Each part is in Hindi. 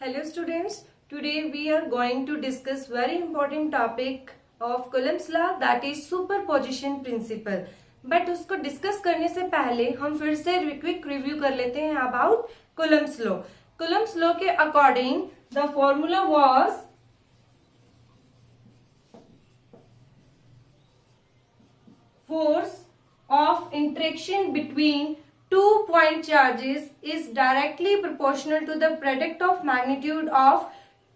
Hello students, today we are going to discuss very important topic of Coulomb's law, that is superposition principle. But उसको डिस्कस करने से पहले हम फिर से क्विक रिव्यू कर लेते हैं about Coulomb's law. Coulomb's law के according the formula was force of interaction between two point charges is directly proportional to the product of magnitude of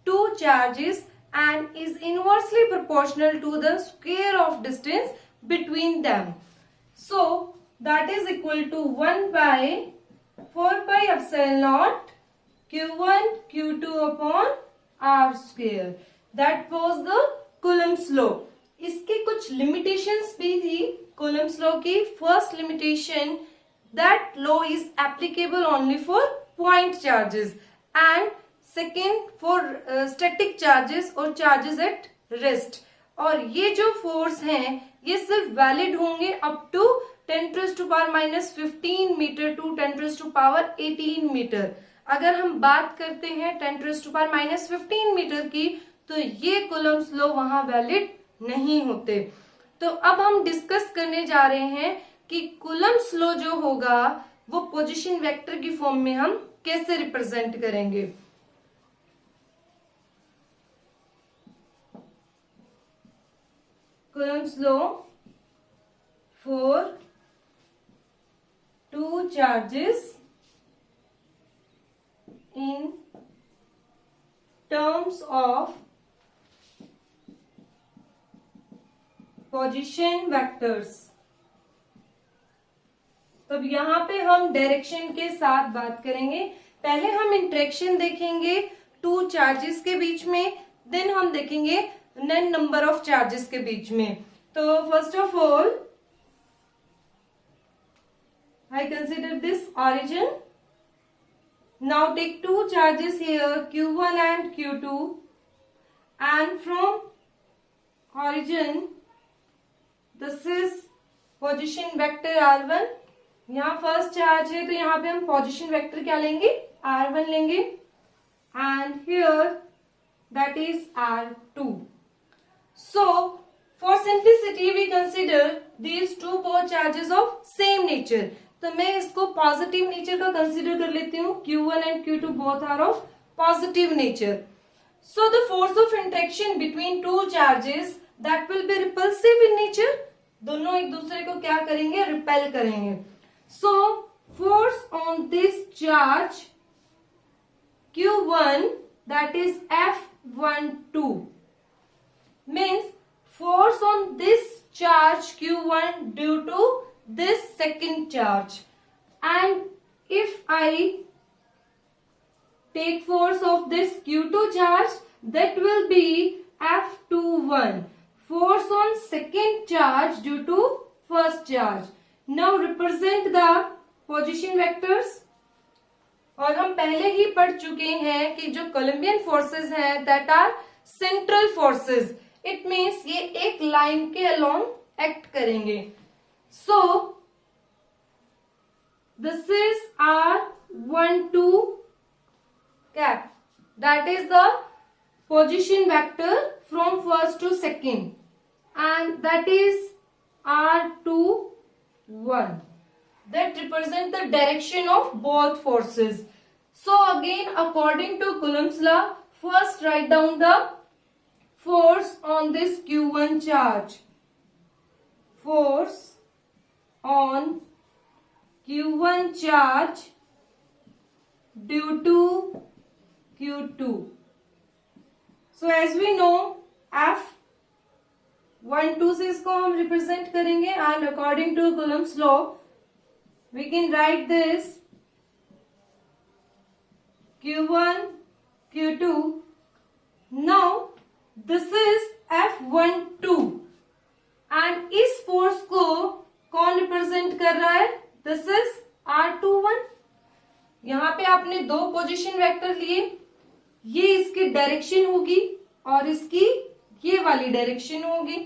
two charges and is inversely proportional to the square of distance between them. So that is equal to 1 by 4 pi epsilon naught q1 q2 upon r square. That was the Coulomb's law. इसके कुछ लिमिटेशंस भी थी Coulomb's law की. First limitation, that law is applicable only for point charges and second for static charges or charges at rest. और ये जो फोर्स हैं ये सिर्फ वैलिड होंगे up to 10⁻⁻15 metre to 10⁻18 metre. अगर हम बात करते हैं 10⁻⁻15 मीटर की तो ये Coulomb's law वहां वैलिड नहीं होते. तो अब हम डिस्कस करने जा रहे हैं कि Coulomb's law जो होगा वो पोजीशन वेक्टर की फॉर्म में हम कैसे रिप्रेजेंट करेंगे. Coulomb's law for two charges in terms of position vectors. तो यहां पे हम डायरेक्शन के साथ बात करेंगे. पहले हम इंटरेक्शन देखेंगे टू चार्जेस के बीच में, देन हम देखेंगे नन नंबर ऑफ चार्जेस के बीच में. तो first of all I consider this origin. Now take two charges here q1 and q2 and from origin this is position vector r1. यहाँ फर्स्ट चार्ज है तो यहाँ पे हम पोजीशन वेक्टर क्या लेंगे, r1 लेंगे. And here that is r2. So for simplicity we consider these two both charges of same nature. तो मैं इसको पॉजिटिव नेचर का कंसिडर कर लेती हूँ. q1 and q2 both are of positive nature. So the force of interaction between two charges that will be repulsive in nature. दोनों एक दूसरे को क्या करेंगे, रिपेल करेंगे. So force on this charge q1 that is F12 means force on this charge q1 due to this second charge. And if I take force of this q2 charge, that will be F21 force on second charge due to first charge. Now represent the position vectors. और हम पहले ही पढ़ चुके हैं कि जो कोलम्बियन फोर्सेस हैं that are central forces. It means ये एक लाइन के along एक्ट करेंगे. So this is R12 cap. That is the position vector from first to second, and that is R21 that represent the direction of both forces. So again, according to Coulomb's law, first write down the force on this q1 charge. Force on q1 charge due to q2. So as we know F12 से इसको हम रिप्रेजेंट करेंगे. And according to Coulomb's law we can write this q1 q2. now this is F12 and इस फोर्स को कौन रिप्रेजेंट कर रहा है, दिस इज R21. यहाँ पे आपने दो पोजीशन वेक्टर लिए, ये इसकी डायरेक्शन होगी और इसकी ये वाली डायरेक्शन होगी.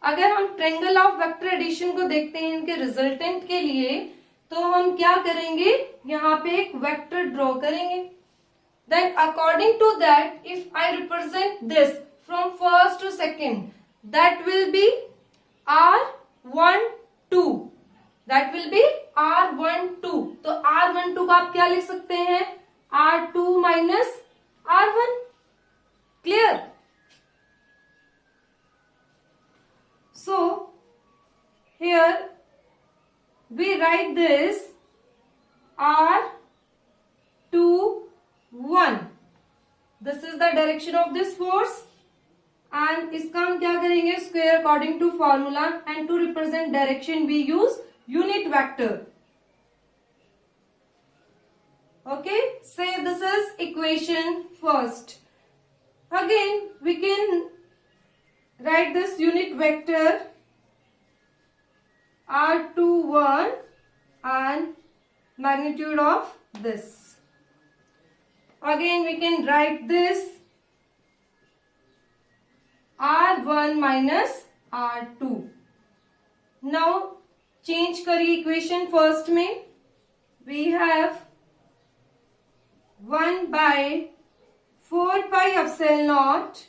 अगर हम ट्रायंगल ऑफ वेक्टर एडिशन को देखते हैं इनके रिजल्टेंट के लिए, तो हम क्या करेंगे, यहाँ पे एक वेक्टर ड्रॉ करेंगे. then according to that, if I represent this from first to second, that will be R12, that will be R12. तो R12 का आप क्या लिख सकते हैं? R2 minus R1. Clear? So here we write this R21. This is the direction of this force. And इसका हम क्या करेंगे? Square according to formula. And to represent direction we use unit vector. Okay, say this is equation first. Again we can write this unit vector R21 and magnitude of this. Again we can write this R1 minus R2. Now change करिए equation first में. We have 1 by 4 pi epsilon naught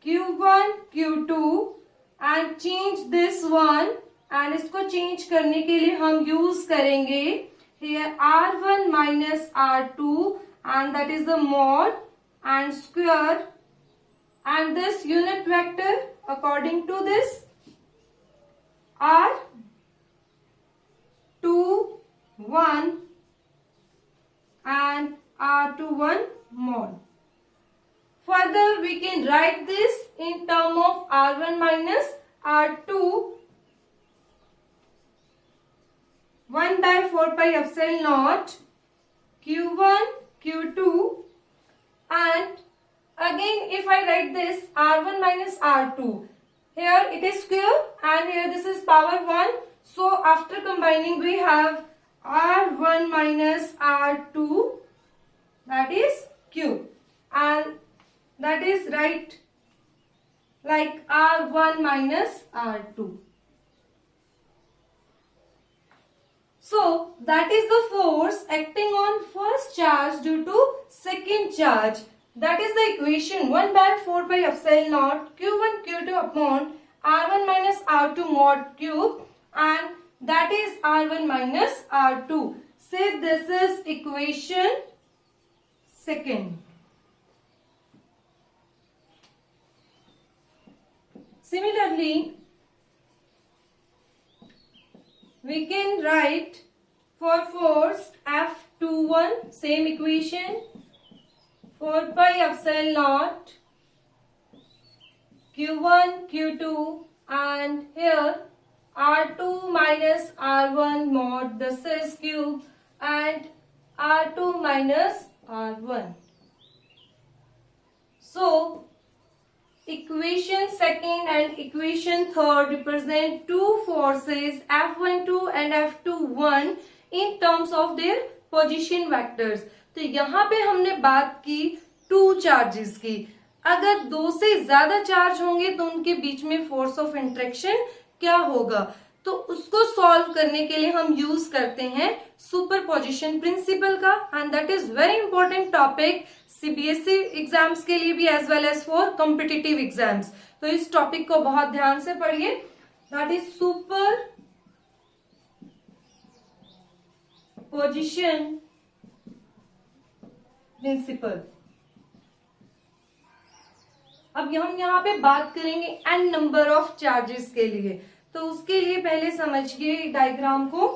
Q1 Q2 and change this one, and इसको change करने के लिए हम use करेंगे here R1 minus R2, and that is the mod and square, and this unit vector according to this R21 and R21 mod. Further we can write this in term of R1 minus R2, 1 by 4 pi epsilon naught Q1 Q2, and again if I write this R1 minus R2, here it is square and here this is power 1, so after combining we have R1 minus R2, that is Q, and that is right like R1 minus R2. So that is the force acting on first charge due to second charge. That is the equation 1 by 4 pi epsilon naught Q1 Q2 upon R1 minus R2 mod cube, and that is R1 minus R2. Say this is equation second. Similarly, we can write for force F21 same equation 4 pi epsilon naught Q1 Q2, and here R2 minus R1 mod, this is cube, and R2 minus R1. So equation second and equation third represent two forces F12 and F21 in terms of their position vectors. तो यहाँ पे हमने बात की टू चार्जेस की. अगर दो से ज्यादा चार्ज होंगे तो उनके बीच में फोर्स ऑफ इंटरेक्शन क्या होगा, तो उसको सॉल्व करने के लिए हम यूज करते हैं सुपरपोजिशन प्रिंसिपल का, and that is very important topic CBSE exams के लिए भी as well as for competitive exams. तो इस टॉपिक को बहुत ध्यान से पढ़िए. That is superposition principle. अब हम यहाँ पे बात करेंगे n नंबर ऑफ चार्जेस के लिए. तो उसके लिए पहले समझिए डायग्राम को.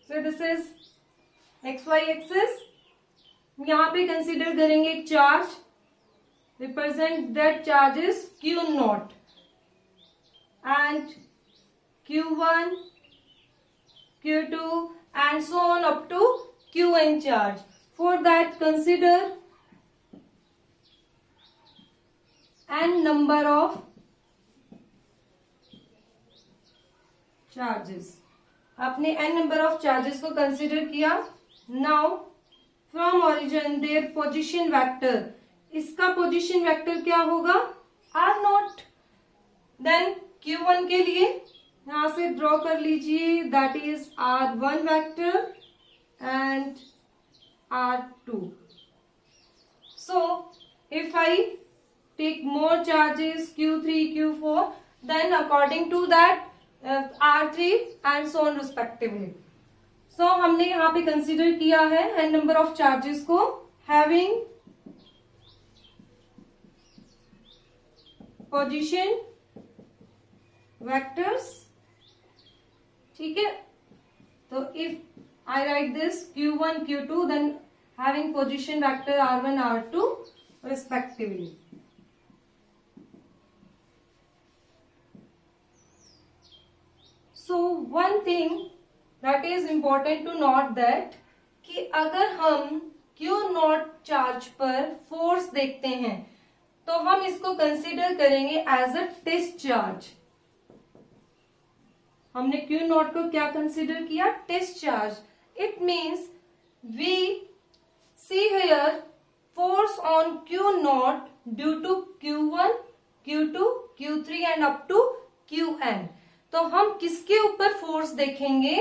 सो दिस इज XY एक्सिस. यहाँ पे कंसीडर करेंगे एक charge, represent that charges Q not and Q1 Q2 and so on up to Qn charge. For that consider n number of charges. आपने n number of charges को consider किया. Now from origin their position vector, इसका position vector क्या होगा? R naught. Then Q1 के लिए यहां से ड्रॉ कर लीजिए, that is R1 vector, and R2. So if I take more charges Q3, Q4, then according to that R3 and so on respectively. So हमने यहाँ पे कंसिडर किया है n नंबर ऑफ चार्जेस को having पोजीशन वेक्टर्स. ठीक है, तो if I right this Q1, Q2, then having position vector R1, R2 respectively. So one thing that is important to note that कि अगर हम Q0 चार्ज पर फोर्स देखते हैं तो हम इसको कंसीडर करेंगे एज अ टेस्ट चार्ज. हमने Q0 को क्या कंसीडर किया? Test charge. It means we see here force on Q0 due to Q1, Q2, Q3 and up to Qn. तो हम किसके ऊपर फोर्स देखेंगे?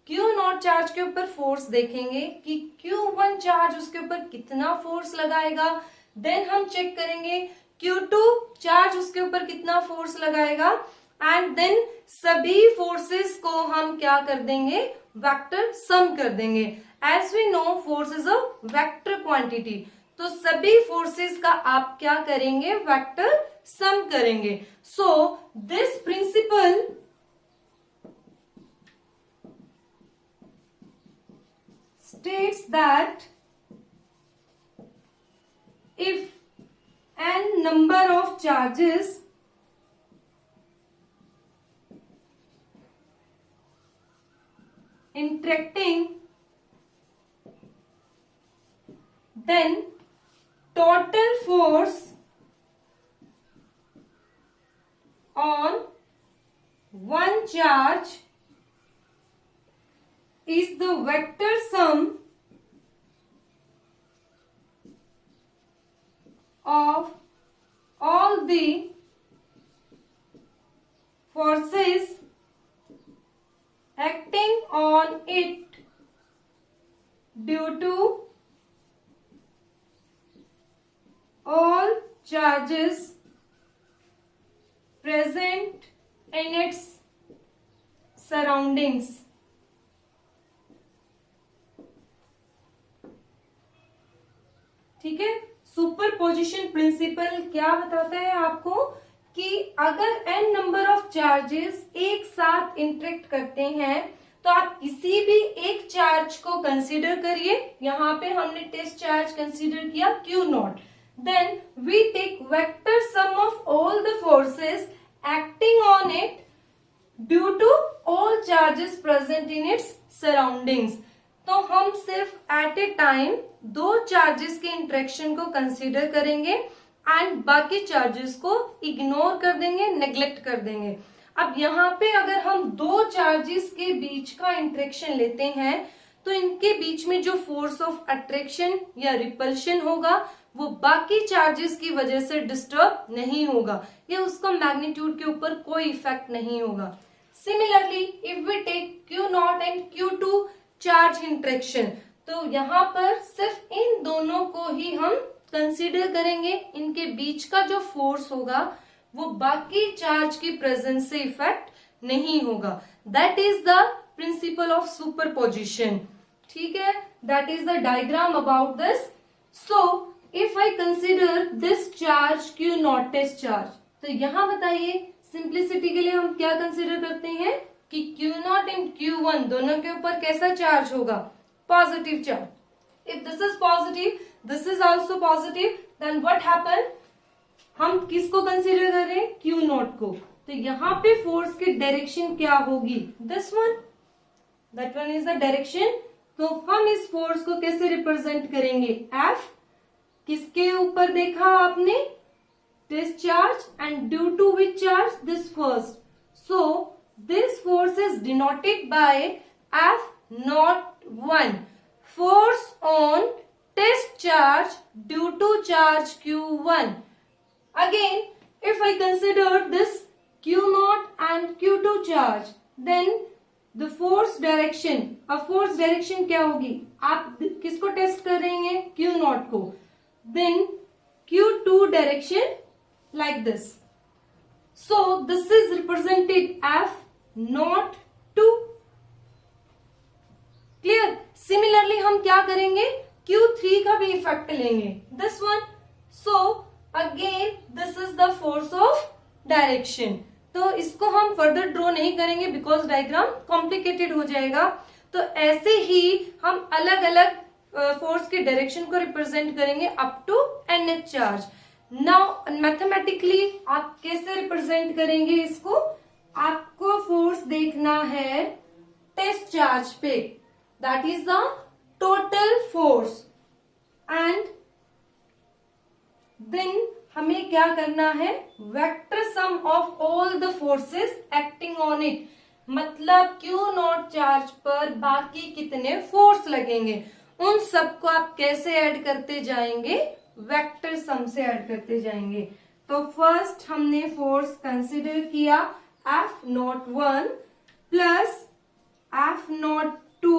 Q0 चार्ज के ऊपर फोर्स देखेंगे कि Q1 चार्ज उसके ऊपर कितना फोर्स लगाएगा. देन हम चेक करेंगे Q2 चार्ज उसके ऊपर कितना फोर्स लगाएगा एंड देन सभी फोर्सेस को हम क्या कर देंगे? वेक्टर सम कर देंगे. As we know force is a vector quantity. तो सभी फोर्सेस का आप क्या करेंगे? वेक्टर सम करेंगे. So this principle states that if n number of charges interacting, then total force on one charge is the vector sum of all the forces acting on it due to all charges present in its surroundings. ठीक है, सुपरपोजिशन प्रिंसिपल क्या बताता है आपको कि अगर n नंबर ऑफ चार्जेस एक साथ इंटरेक्ट करते हैं तो आप किसी भी एक चार्ज को कंसीडर करिए. यहाँ पे हमने टेस्ट चार्ज कंसीडर किया Q0. Then we take vector sum of all the forces acting on it due to all charges present in its surroundings. तो हम सिर्फ एट ए टाइम दो चार्जेस के इंटरेक्शन को कंसीडर करेंगे एंड बाकी चार्जेस को इग्नोर कर देंगे, नेग्लेक्ट कर देंगे. अब यहाँ पे अगर हम दो चार्जेस के बीच का इंटरेक्शन लेते हैं तो इनके बीच में जो फोर्स ऑफ अट्रैक्शन या रिपल्शन होगा वो बाकी चार्जेस की वजह से डिस्टर्ब नहीं होगा या उसका मैग्नीट्यूड के ऊपर कोई इफेक्ट नहीं होगा. Similarly if we take Q0 and Q2 charge interaction, तो यहाँ पर सिर्फ इन दोनों को ही हम कंसीडर करेंगे. इनके बीच का जो फोर्स होगा वो बाकी चार्ज की प्रेजेंस से इफेक्ट नहीं होगा. That is the principle of superposition. ठीक है, that is the diagram about this. So if I consider this charge Q0 test charge, तो यहाँ बताइए सिंप्लिसिटी के लिए हम क्या कंसीडर करते हैं कि Q0 एंड Q1 दोनों के ऊपर कैसा चार्ज होगा? Positive charge. If this is positive, this is also positive, then what happen? हम किसको कंसीडर कर रहे हैं? Q0 को. तो यहाँ पे फोर्स की डायरेक्शन क्या होगी? This one, that one is the direction. तो हम इस फोर्स को कैसे रिप्रेजेंट करेंगे? F. किसके ऊपर देखा आपने? Test charge. And due to which charge? This first. So this force is denoted by F01. Force on test charge due to charge Q1. Again, if I consider this Q0 and Q2 charge, then the force direction, अब फोर्स डायरेक्शन क्या होगी, आप किसको टेस्ट कर रहे हैं, क्यू नॉट को, then Q2 direction like this, so this is represented F naught 2, clear. Similarly हम क्या करेंगे, Q3 का भी इफेक्ट लेंगे, this one, so again this is the force of direction. तो इसको हम फर्दर ड्रॉ नहीं करेंगे बिकॉज डायग्राम कॉम्प्लिकेटेड हो जाएगा। तो ऐसे ही हम अलग अलग फोर्स के डायरेक्शन को रिप्रेजेंट करेंगे up to nth charge. Now mathematically आप कैसे रिप्रेजेंट करेंगे इसको, आपको फोर्स देखना है टेस्ट चार्ज पे, that is the total force, and then हमें क्या करना है, vector sum of all the forces acting on it, मतलब क्यू नॉट चार्ज पर बाकी कितने फोर्स लगेंगे उन सबको आप कैसे ऐड करते जाएंगे, वेक्टर सम से ऐड करते जाएंगे। तो फर्स्ट हमने फोर्स कंसिडर किया F01 plus F02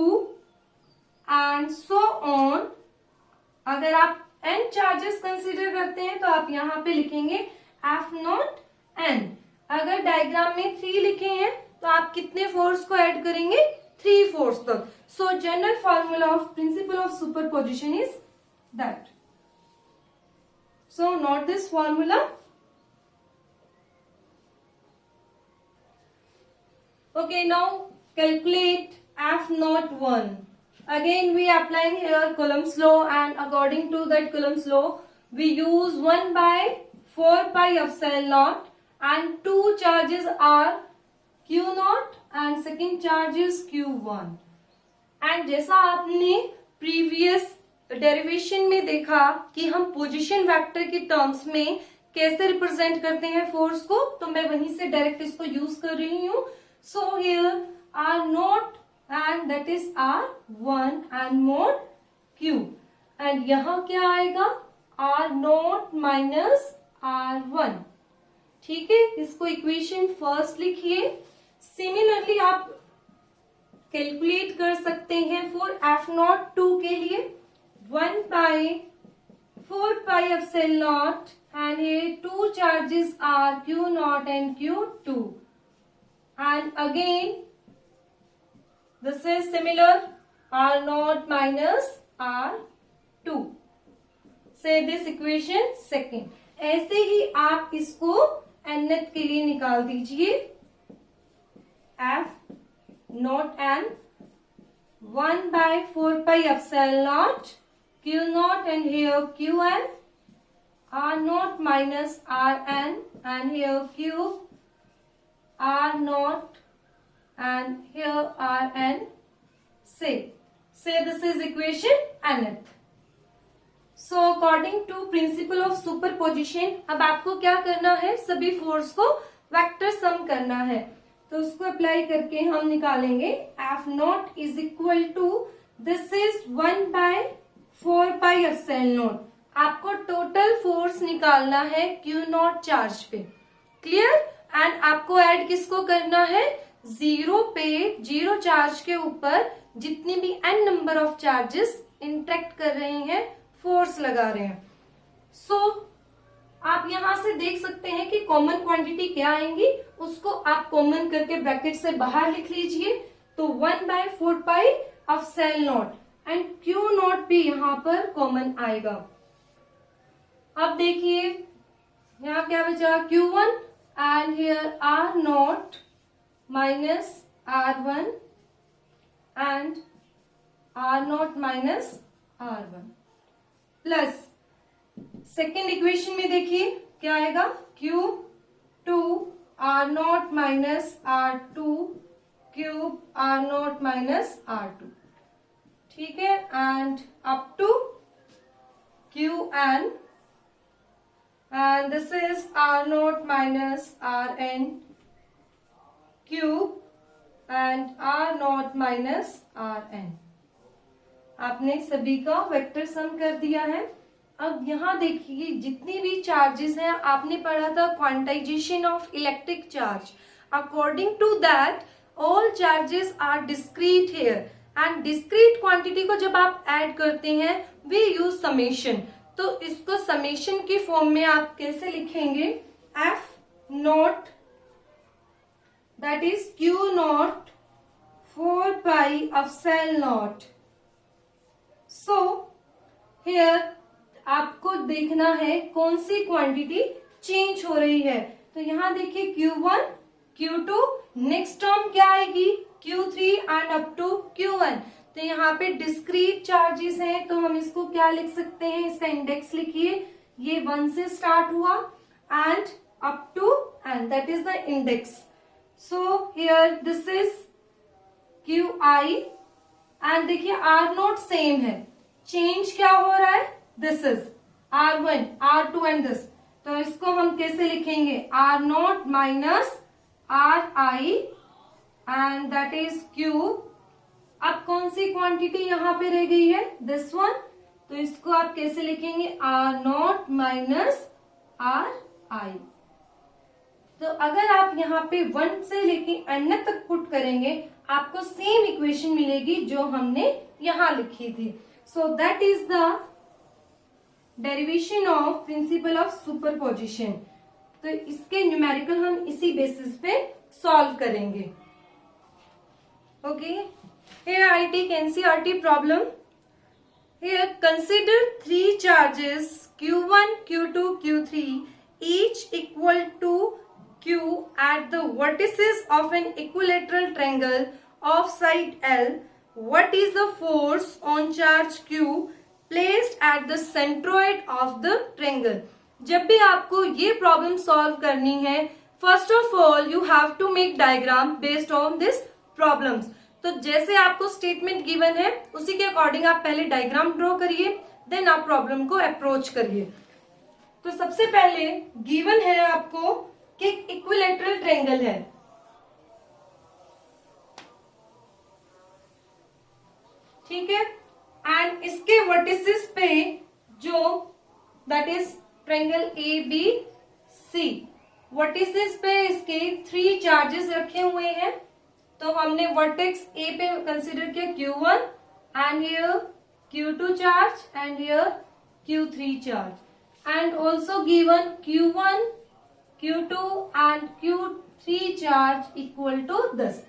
and so on. अगर आप n चार्जेस कंसीडर करते हैं तो आप यहाँ पे लिखेंगे F0n। अगर डायग्राम में 3 लिखे हैं तो आप कितने फोर्स को ऐड करेंगे, 3 फोर्स तक। सो general formula of principal of superposition is that, so note this formula. Okay, now calculate F01. Again we applying here Coulomb's law, and according to that Coulomb's law we use 1 by 4 pi epsilon naught, and two charges are Q naught and second charge is Q1. and जैसा आपने previous derivation में देखा कि हम पोजीशन वेक्टर के टर्म्स में कैसे रिप्रेजेंट करते हैं फोर्स को, तो मैं वहीं से डायरेक्ट इसको यूज कर रही हूँ। So here R naught and that is R1 and mod Q, and यहाँ क्या आएगा, R नॉट माइनस R1, ठीक है। इसको इक्वेशन फर्स्ट लिखिए। सिमिलरली आप कैलकुलेट कर सकते हैं फॉर F02 के लिए 1 by 4 pi epsilon naught, and here two charges are Q naught and Q2, and again this is similar, R naught minus R2. Say this equation second. ऐसे ही आप इसको nth के लिए निकाल दीजिए, F naught n 1 by 4 pi epsilon naught Q naught, and here Qn, R naught minus Rn, and here Q R naught and here Rn. Say this is equation nth. So according to principle of superposition, अब आपको क्या करना है, सभी फोर्स को वेक्टर सम करना है। तो उसको अप्लाई करके हम निकालेंगे F naught is equal to, this is 1 by 4 pi epsilon naught। आपको टोटल फोर्स निकालना है Q नॉट चार्ज पे, क्लियर। एंड आपको ऐड किसको करना है, जीरो पे, जीरो चार्ज के ऊपर जितनी भी n number of charges interact कर रहे हैं, फोर्स लगा रहे हैं। सो आप यहां से देख सकते हैं कि कॉमन क्वांटिटी क्या आएंगी, उसको आप कॉमन करके ब्रैकेट से बाहर लिख लीजिए। तो 1 by 4 pi epsilon naught, and Q not भी यहां पर कॉमन आएगा। अब देखिए यहाँ क्या बचा, Q1 and here R naught minus R1 and R naught minus R1 plus second equation में देखिए क्या आएगा, Q2 R naught minus R2 cube R naught minus R2, ठीक है। And up to Qn, and this is R naught minus Rn cube and R naught minus Rn। आपने सभी का वेक्टर सम कर दिया है। अब यहाँ देखिए जितनी भी चार्जेस हैं, आपने पढ़ा था quantization of electric charge. According to that all charges are discrete here, and discrete quantity को जब आप ऐड करते हैं वी यूज समेशन, तो इसको समेशन की फॉर्म में आप कैसे लिखेंगे, F not that is Q not 4 pi epsilon not. So here आपको देखना है कौन सी क्वांटिटी चेंज हो रही है। तो यहां देखिए Q1, Q2, नेक्स्ट टर्म क्या आएगी Q3 and up to Q1। तो यहाँ पे डिस्क्रीट चार्जेस हैं, तो हम इसको क्या लिख सकते हैं, इसका इंडेक्स लिखिए, ये 1 से स्टार्ट हुआ and up to and that is the index. So here this is QI and देखिए R नोट सेम है, चेंज क्या हो रहा है, this is R1, R2 and this, तो इसको हम कैसे लिखेंगे, R note minus RI and that is Q। अब कौन सी क्वांटिटी यहां पे रह गई है, दिस वन, तो इसको आप कैसे लिखेंगे, R नोट माइनस RI। तो अगर आप यहाँ पे 1 से लेके n तक पुट करेंगे आपको सेम इक्वेशन मिलेगी जो हमने यहां लिखी थी। सो that is the derivation of principal of superposition. तो इसके न्यूमेरिकल हम इसी बेसिस पे सॉल्व करेंगे। Okay, here I take NCERT problem. Here consider 3 charges Q1, Q2, Q3 each equal to Q at the vertices of an equilateral triangle of side L. What is the force on charge Q placed at the centroid of the triangle? जब भी आपको ये प्रॉब्लम सॉल्व करनी है, first of all you have to make diagram based on this problems. तो जैसे आपको स्टेटमेंट गिवन है उसी के अकॉर्डिंग आप पहले डायग्राम ड्रॉ करिए, देन आप प्रॉब्लम को अप्रोच करिए। तो सबसे पहले गिवन है आपको कि इक्विलेटरल ट्रायंगल है, ठीक है, एंड इसके वर्टिसेस पे जो that is triangle ABC, vertices पे इसके 3 चार्जेस रखे हुए हैं। तो हमने वर्टेक्स A पे कंसीडर किया Q1 and here Q2 charge and here Q3 charge, and also given Q1, Q2 and Q3 charge equal to 10।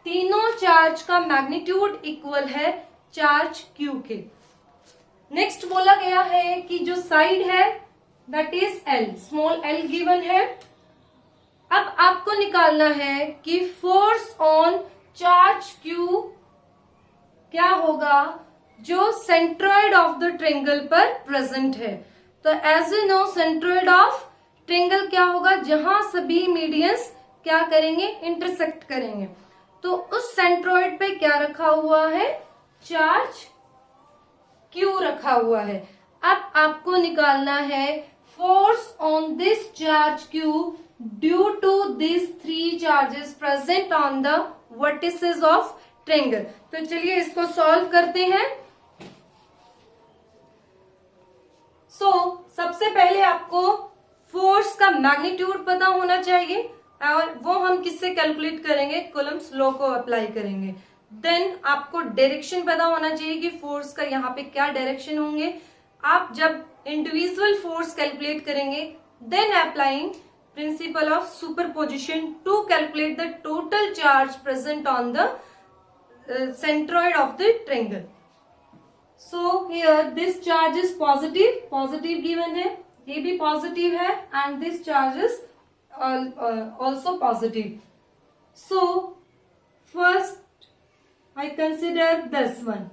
तीनों चार्ज का मैग्नीट्यूड इक्वल है चार्ज Q के। नेक्स्ट बोला गया है कि जो साइड है that is L, small l given है। अब आपको निकालना है कि फोर्स ऑन चार्ज Q क्या होगा जो सेंट्रॉइड ऑफ द ट्रायंगल पर प्रेजेंट है। तो as you know centroid of triangle क्या होगा, जहां सभी मीडियंस क्या करेंगे, इंटरसेक्ट करेंगे। तो उस सेंट्रॉइड पे क्या रखा हुआ है, चार्ज Q रखा हुआ है। अब आपको निकालना है force on this charge Q due to this 3 charges present on the vertices of triangle. तो चलिए इसको सॉल्व करते हैं। सबसे पहले आपको फोर्स का मैग्नीट्यूड पता होना चाहिए, और वो हम किससे कैलकुलेट करेंगे, कूलम्ब्स लॉ को अप्लाई करेंगे। देन आपको डायरेक्शन पता होना चाहिए कि फोर्स का यहाँ पे क्या डायरेक्शन होंगे। आप जब इंडिविजुअल फोर्स कैलकुलेट करेंगे then applying principle of superposition to calculate the total charge present on the centroid of the triangle. So here this charge is positive, positive given है, ये भी positive है, and this charge is also positive. So first I consider this one,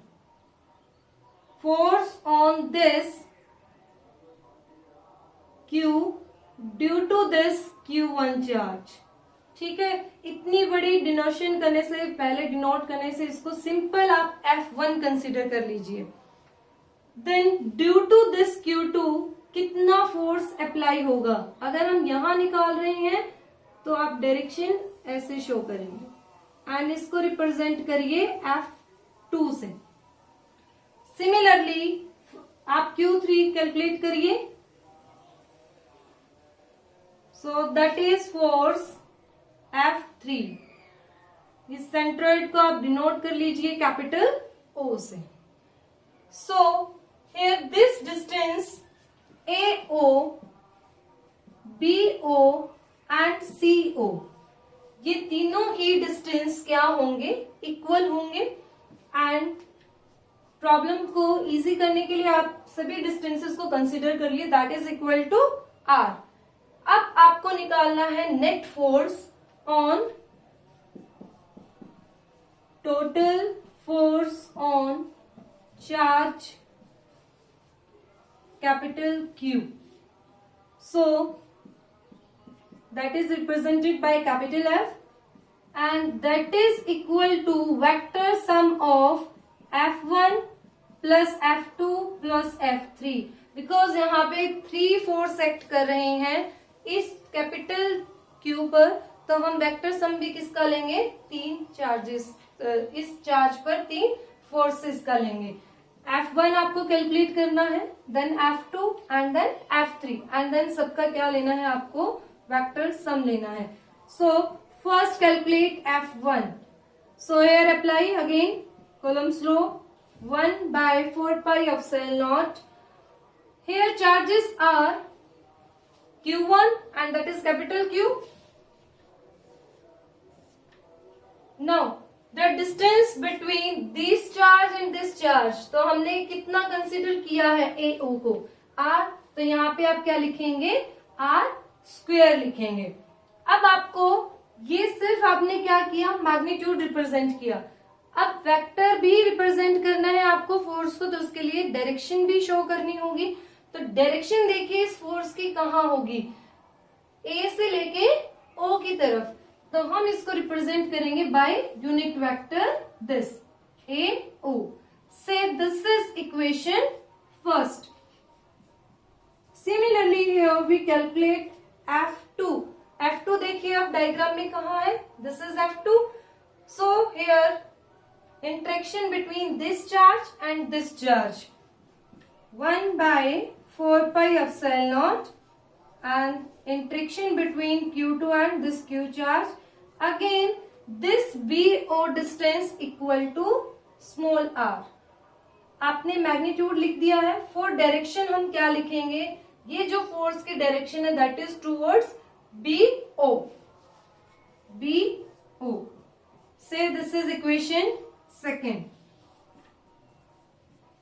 force on this Q due to this Q1 charge। ठीक है, इतनी बड़ी डिनोशन करने से पहले, डिनोट करने से इसको सिंपल आप F1 कंसिडर कर लीजिए। Then due to this Q2 कितना फोर्स अप्लाई होगा, अगर हम यहां निकाल रहे हैं तो आप डायरेक्शन ऐसे शो करेंगे एंड इसको रिप्रेजेंट करिए F2 से। सिमिलरली आप Q3 कैलकुलेट करिए। सो दैट इज फोर्स F3 इस सेंट्रॉइड को आप डिनोट कर लीजिए कैपिटल O से. So here this distance AO, BO and CO, ये तीनों ही डिस्टेंस क्या होंगे, इक्वल होंगे. एंड प्रॉब्लम को इजी करने के लिए आप सभी डिस्टेंसेस को कंसीडर कर लिए, that is equal to R. अब आपको निकालना है net force on total force on charge capital Q. So that is represented by capital F, and that is equal to vector sum of F1 plus F2 plus F3. Because यहाँ पे 3 फोर्स एक्ट कर रहे हैं इस कैपिटल Q पर, तो हम वेक्टर सम भी किसका लेंगे, 3 चार्जेस, इस चार्ज पर 3 फोर्सेस का लेंगे. F1 आपको कैलकुलेट करना है, then F2 and then F3, and then सबका क्या लेना है, आपको वेक्टर सम लेना है. So first calculate F1. So here apply again Coulomb's law, 1/4πε0. Here charges are Q1 and that is capital Q. Now the distance between this charge and this charge, तो हमने कितना कंसिडर किया है AO को, R. तो यहाँ पे आप क्या लिखेंगे, R स्क्वायर लिखेंगे. अब आपको ये सिर्फ आपने क्या किया, मैग्नीट्यूड रिप्रेजेंट किया. अब वेक्टर भी रिप्रेजेंट करना है आपको फोर्स को, तो उसके लिए डायरेक्शन भी शो करनी होगी. तो डायरेक्शन देखिए इस फोर्स की कहाँ होगी, A से लेके O की तरफ. तो हम इसको रिप्रेजेंट करेंगे by unit vector this AO. से this is equation first. Similarly here we calculate F2. F2 देखिए अब डायग्राम में कहाँ है, this is F2. So here interaction between this charge and this charge, 1/4πε0, and interaction between Q2 and this Q charge. Again this BO distance equal to small r. आपने मैग्नीट्यूड लिख दिया है. फॉर डायरेक्शन हम क्या लिखेंगे, ये जो फोर्स की डायरेक्शन है that is towards BO. BO. Say this is equation second.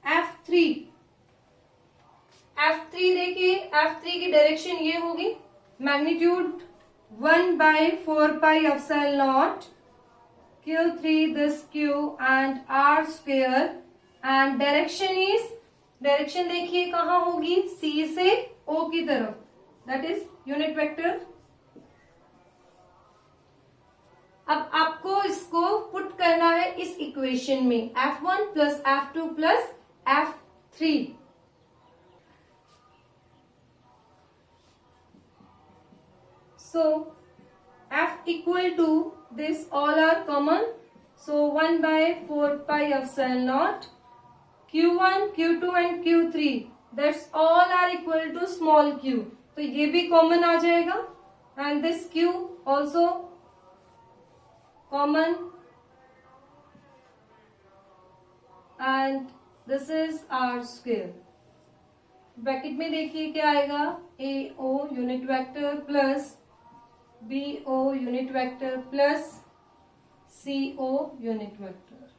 F3. F3 देखिए, F3 की डायरेक्शन ये होगी, magnitude 1/4πε0 Q3 this Q and R square, and direction देखिए कहाँ होगी, C से O की तरफ, दैट इज यूनिट वेक्टर. अब आपको इसको पुट करना है इस इक्वेशन में, F1 plus F2 plus F3. So F equal to this, all are common. So 1/4πε0 Q1, Q2 and Q3, that's all are equal to small q. तो ये भी कॉमन आ जाएगा, and this Q also common, and this is R square. Bracket में देखिए क्या आएगा, AO unit vector plus BO unit vector plus CO unit vector.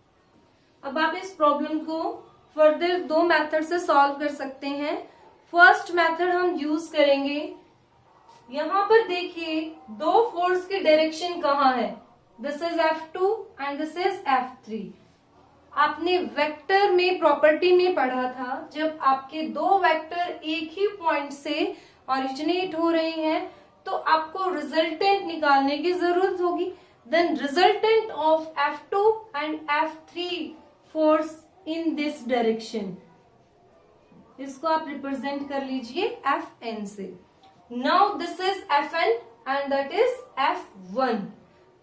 अब आप इस प्रॉब्लम को फर्दर 2 मेथड से सॉल्व कर सकते हैं. फर्स्ट मेथड हम यूज करेंगे, यहां पर देखिए 2 फोर्स की डायरेक्शन कहाँ है, this is F2 and this is F3. आपने वेक्टर में प्रॉपर्टी में पढ़ा था, जब आपके 2 वेक्टर एक ही पॉइंट से ऑरिजिनेट हो रहे हैं तो आपको रिजल्टेंट निकालने की जरूरत होगी. Then resultant of F2 and F3 force in this direction, इसको आप रिप्रेजेंट कर लीजिए Fn से. Now this is Fn and that is F1.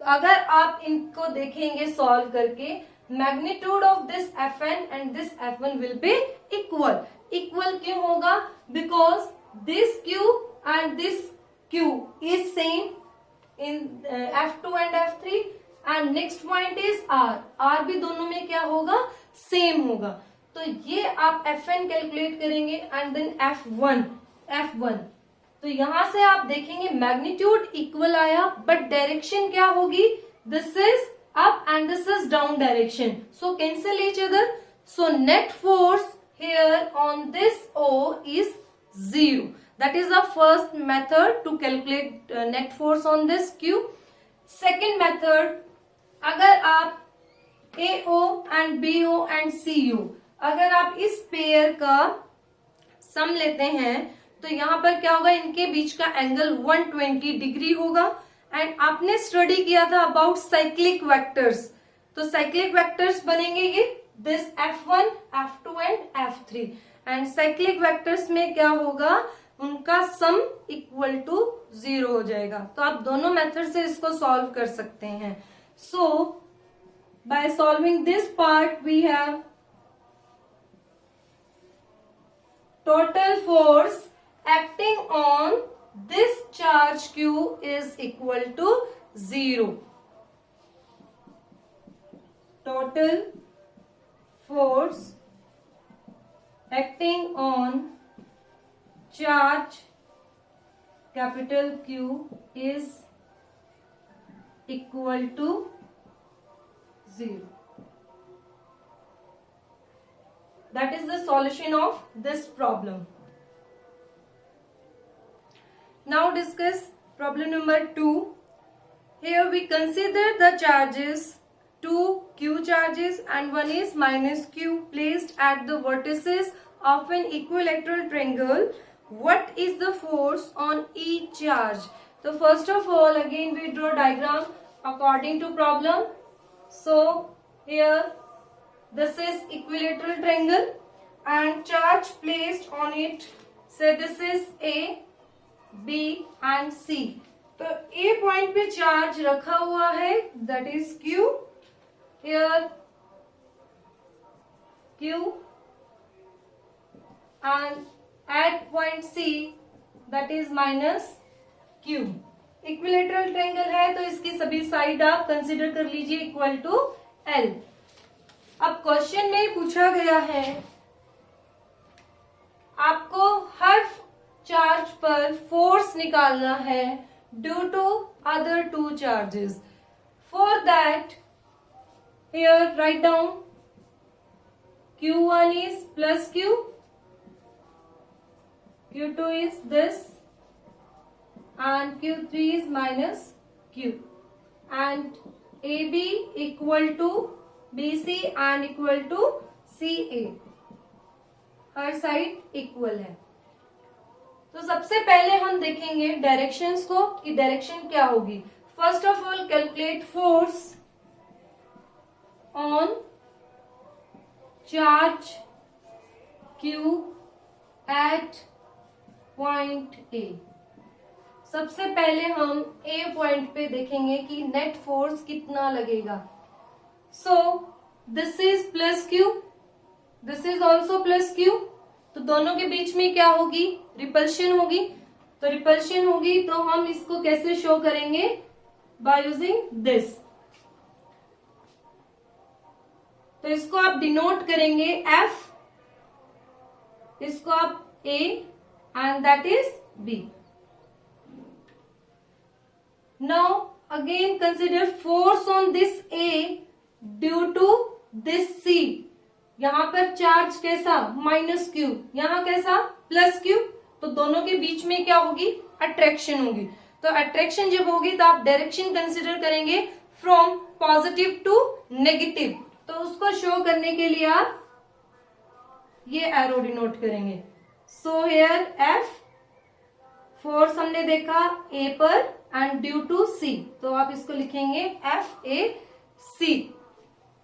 तो अगर आप इनको देखेंगे सॉल्व करके, magnitude of this Fn and this F1 will be equal. Equal क्यों होगा, because this Q and this Q is same in F2 and F3, and next point is R, R भी दोनों में क्या होगा, सेम होगा। तो ये आप Fn कैलकुलेट करेंगे एंड देन F1, तो यहां से आप देखेंगे मैग्नीट्यूड इक्वल आया बट डायरेक्शन क्या होगी, this is up and this is down direction, so cancel each other, so net force here on this O is 0. That is the first method to calculate net force on this Q. Second method, अगर आप AO and BO and CO अगर आप इस पेयर का सम लेते हैं तो यहाँ पर क्या होगा, इनके बीच का एंगल 120 डिग्री होगा। एंड आपने स्टडी किया था अबाउट साइक्लिक वेक्टर्स, तो साइक्लिक वेक्टर्स बनेंगे ये this F1, F2 and F3 and cyclic vectors में क्या होगा, उनका सम इक्वल टू 0 हो जाएगा। तो आप दोनों मेथड से इसको सॉल्व कर सकते हैं। So by solving this part we have total force acting on this charge Q is equal to 0. Total force acting on charge capital Q is equal to 0. That is the solution of this problem. Now discuss problem number 2. Here we consider the charges, 2 Q charges and one is minus Q placed at the vertices of an equilateral triangle. What is the force on each charge? So first of all again we draw diagram according to problem. So here this is equilateral triangle and charge placed on it, say this is A, B and C. तो A पॉइंट पे चार्ज रखा हुआ है that is Q, here Q and at point C that is minus Q. Equilateral triangle है तो इसकी सभी साइड आप कंसिडर कर लीजिए इक्वल टू L। अब क्वेश्चन में पूछा गया है आपको हर चार्ज पर फोर्स निकालना है due to other two charges. For that here write down Q1 is plus Q, Q2 is this and Q3 is minus Q and AB equal to BC and equal to CA, her side equal है। तो सबसे पहले हम देखेंगे डायरेक्शंस को कि डायरेक्शन क्या होगी। First of all calculate force on charge Q at point A। सबसे पहले हम A पॉइंट पे देखेंगे कि नेट फोर्स कितना लगेगा। सो this is plus Q, this is also plus Q, तो दोनों के बीच में क्या होगी, रिपल्शन होगी। तो रिपल्शन होगी तो हम इसको कैसे शो करेंगे, बाय यूजिंग दिस। तो इसको आप डिनोट करेंगे F, इसको आप A and that is B। Now again consider force on this A due to this C। यहां पर चार्ज कैसा, माइनस Q, यहां कैसा, प्लस Q, तो दोनों के बीच में क्या होगी, अट्रैक्शन होगी। तो अट्रैक्शन जब होगी तो आप डायरेक्शन कंसिडर करेंगे फ्रॉम पॉजिटिव टू नेगेटिव, तो उसको शो करने के लिए आप ये एरो डिनोट करेंगे। सो हियर F फोर्स हमने देखा A पर एंड ड्यू टू C, तो आप इसको लिखेंगे FAC।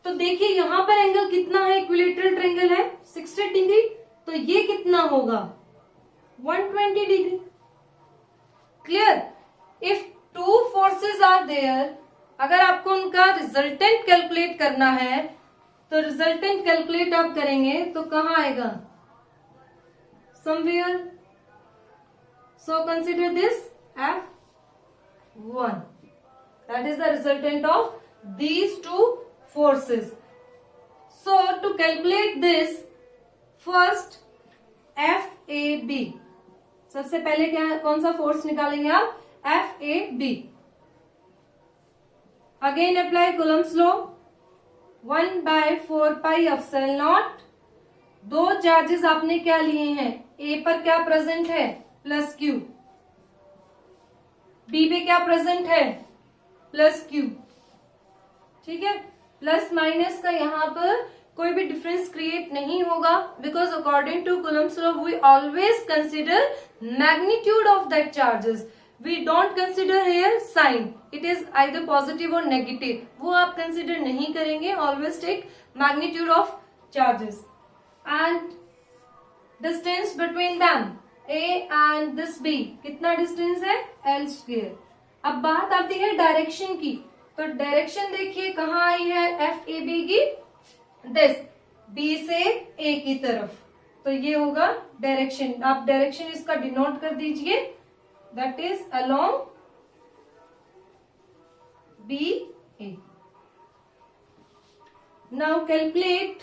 तो देखिए यहां पर एंगल कितना है, इक्विलेटरल ट्रायंगल है 60 डिग्री, तो ये कितना होगा 120 degree. Clear. If two forces are there, अगर आपको उनका रिजल्टेंट कैलकुलेट करना है तो रिजल्टेंट कैलकुलेट आप करेंगे तो कहां आएगा, somewhere. So consider this F1, that is the resultant of these two forces. So to calculate this, first FAB, सबसे पहले क्या कौन सा फोर्स निकालेंगे आप? FAB. Again apply Coulomb's law, 1/4πε0. दो चार्जेस आपने क्या लिए हैं? ए पर क्या प्रेजेंट है? Plus Q. बी पे क्या प्रेजेंट है? Plus Q. ठीक है, प्लस माइनस का यहाँ पर कोई भी डिफरेंस क्रिएट नहीं होगा, because according to Coulomb's law we always consider magnitude of that charges. We don't consider here sign, it is either positive और नेगेटिव, वो आप कंसिडर नहीं करेंगे. Always take magnitude of charges and distance between them A and this B. कितना डिस्टेंस है? L square. अब बात आती है डायरेक्शन की, तो डायरेक्शन देखिए कहाँ आई है FAB की? दिस B से A की तरफ, तो ये होगा डायरेक्शन. आप डायरेक्शन इसका डिनोट कर दीजिए, that is along BA. Now calculate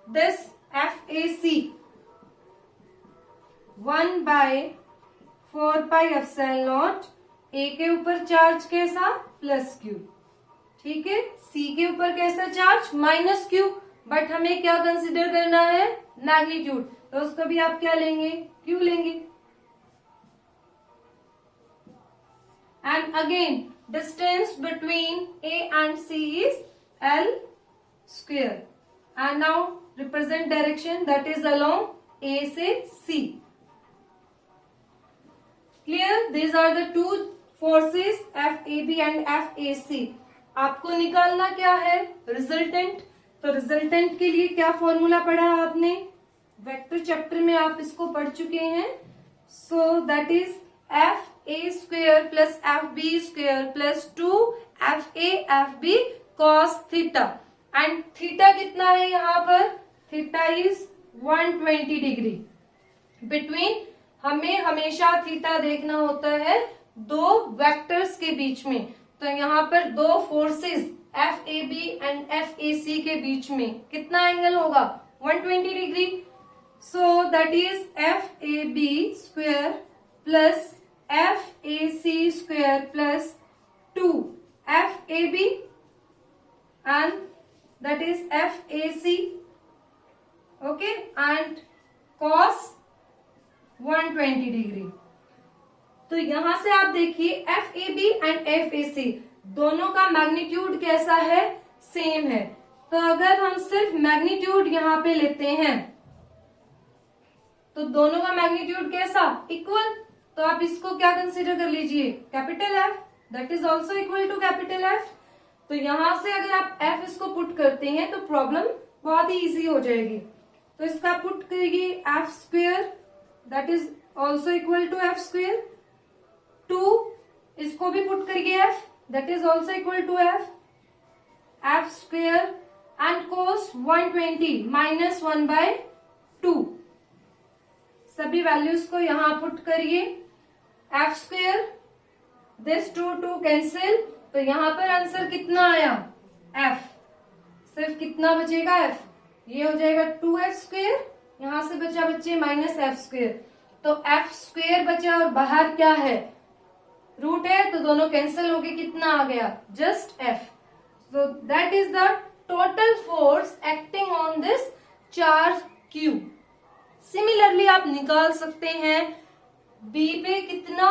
this FAC. 1/4πε0. ए के ऊपर चार्ज कैसा? Plus Q. ठीक है, सी के ऊपर कैसा चार्ज? Minus Q. बट हमें क्या कंसिडर करना है? मैग्नीट्यूड, तो उसको भी आप क्या लेंगे? क्यू लेंगे. And again distance between A and C is L square. And now represent direction, that is along A से C. Clear? These are the two forces FAB and FAC. आपको निकालना क्या है? रिजल्टेंट. तो रिजल्टेंट के लिए क्या फॉर्मूला पढ़ा आपने? वेक्टर चैप्टर में आप इसको पढ़ चुके हैं. सो that is FA square plus FB square plus 2FA FB cos theta. And theta कितना है यहाँ पर? Theta is 120 degree. बिटवीन, हमें हमेशा थीटा देखना होता है दो वेक्टर्स के बीच में. तो यहाँ पर दो फोर्सेस FAB एंड FAC के बीच में कितना एंगल होगा? 120 degree. So that is FAB square plus FAC square plus 2FAB and that is FAC. Okay, and cos 120 degree. तो यहां से आप देखिए FAB एंड FAC दोनों का मैग्नीट्यूड कैसा है? सेम है. तो अगर हम सिर्फ मैग्नीट्यूड यहां पे लेते हैं तो दोनों का मैग्नीट्यूड कैसा? इक्वल. तो आप इसको क्या कंसीडर कर लीजिए? Capital F, that is also equal to capital F. तो यहां से अगर आप F इसको पुट करते हैं तो प्रॉब्लम बहुत ही इजी हो जाएगी. तो इसका पुट करिए F square, that is also equal to F square. 2 इसको भी पुट करिए F, that is also equal to F square and cos 120 minus 1/2. सभी वैल्यूज को यहां पुट करिए. F स्क्वेयर, दिस 2 कैंसिल, तो यहां पर आंसर कितना आया? F. सिर्फ कितना बचेगा? F. ये हो जाएगा 2F स्क्वेयर, यहां से बचा बच्चे माइनस F स्क्वेयर. तो F स्क्वेयर बचा और बाहर क्या है? रूट है, तो दोनों कैंसिल हो गए. कितना आ गया? Just F. So that is the total force acting on this charge Q. Similarly आप निकाल सकते हैं B पे कितना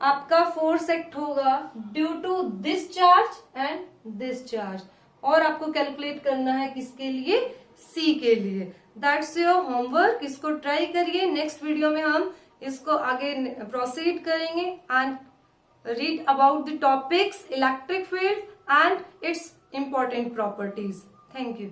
आपका फोर्स एक्ट होगा due to this charge and this charge. और आपको कैलकुलेट करना है किसके लिए? C के लिए. That's your homework. इसको ट्राई करिए. नेक्स्ट वीडियो में हम इसको आगे प्रोसीड करेंगे and read about the topics electric field and it's important properties. Thank you.